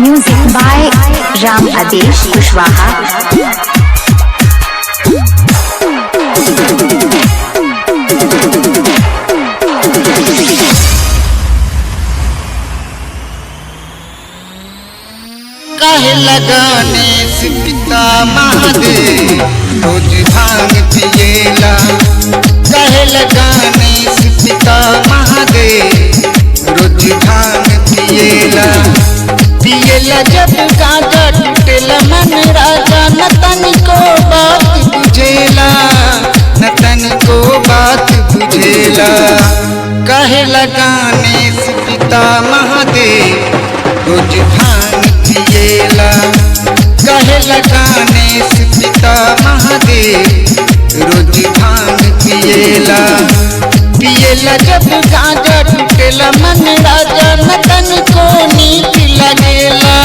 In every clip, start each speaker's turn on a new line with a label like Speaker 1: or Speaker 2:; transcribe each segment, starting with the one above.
Speaker 1: Music by Ram Adesh Kushwaha.
Speaker 2: काहे लगाने से पिता महादेव रोज भांग पिएला। काहे लगाने से पिता महादेव रोज भांग पिएला। पिएला जब गाजा टूटेला मन राजा न तनिको बात बुझेला, न तनिको बात बुझेला। काहे लगाने से पिता महादेव रोज भांग पिएला। काहे लगाने से पिता महादेव रोज भांग पिएला। पिएला जब गाजा टूटेला मन राजा न तनिको नीक लगेला,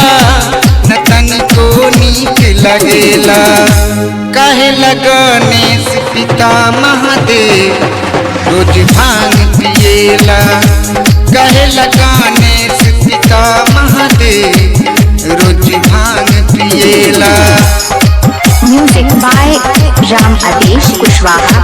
Speaker 2: न तनिको नीक लगेला। काहे लगाने से पिता महादेव रोज भांग पिएला। काहे लगाने से पिता महादेव रोज भांग पिएला।
Speaker 1: Music by Ram Adesh Kushwaha.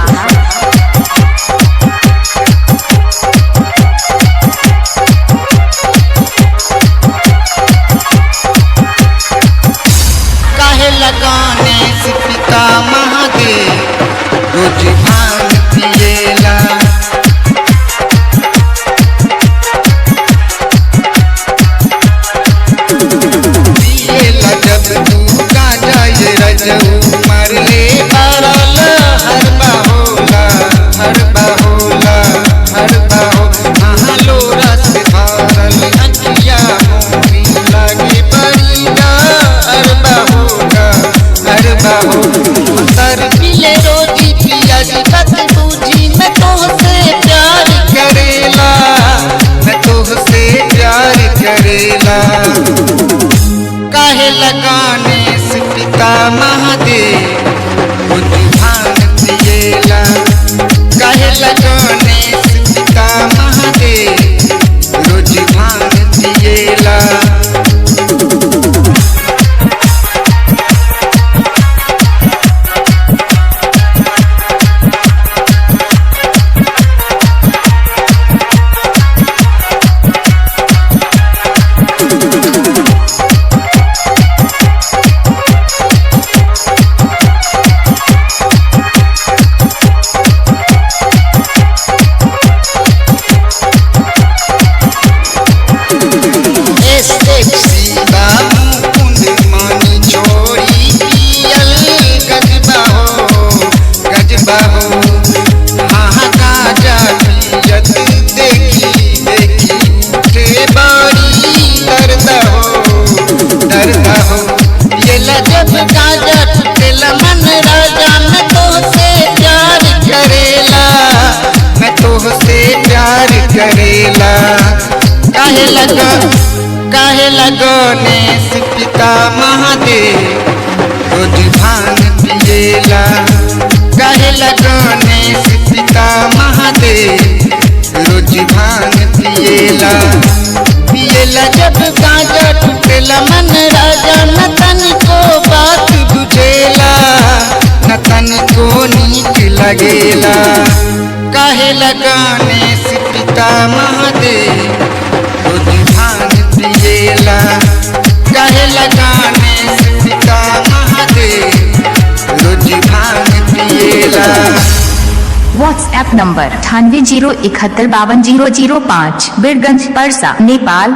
Speaker 2: काहे लगाने से पिता महादेव रोज भांग पिएला। पिएला जब तू गाजा ये रजऊ मरले बारल हर बाहोला, हर बाहोला, हर बाहो। हाँ लोरा से भरल अखिया मोरी लागे बड़ीगा हर बाहोगा, हर बाहो। सर पिले रोजी पिया बात बूझी मैं तोहसे प्यार करेला, मैं तोहसे प्यार करेला। काहे लगाने से पिता महादेव रोज भांग पिएला। काहे लगाने से पिता महादेव रोज भांग पिएला। जब गाजा टूटेला मन राजा मैं तोहसे प्यार करेला, मैं तोहसे प्यार करेला। काहे लगाने से पिता महादेव रोज भांग पिएला। काहे लगाने से पिता महादेव रोज भांग पिएला। पिएला जब गाजा टूटेला मन राजा न तनिको बात बुझेला, न तनिको नीक लगेला। काहे लगाने से पिता महादेव रोज भांग पिएला। काहे लगाने से पिता महादेव रोज भांग पिएला।
Speaker 1: WhatsApp number 9801751005 बिरगंज परसा नेपाल।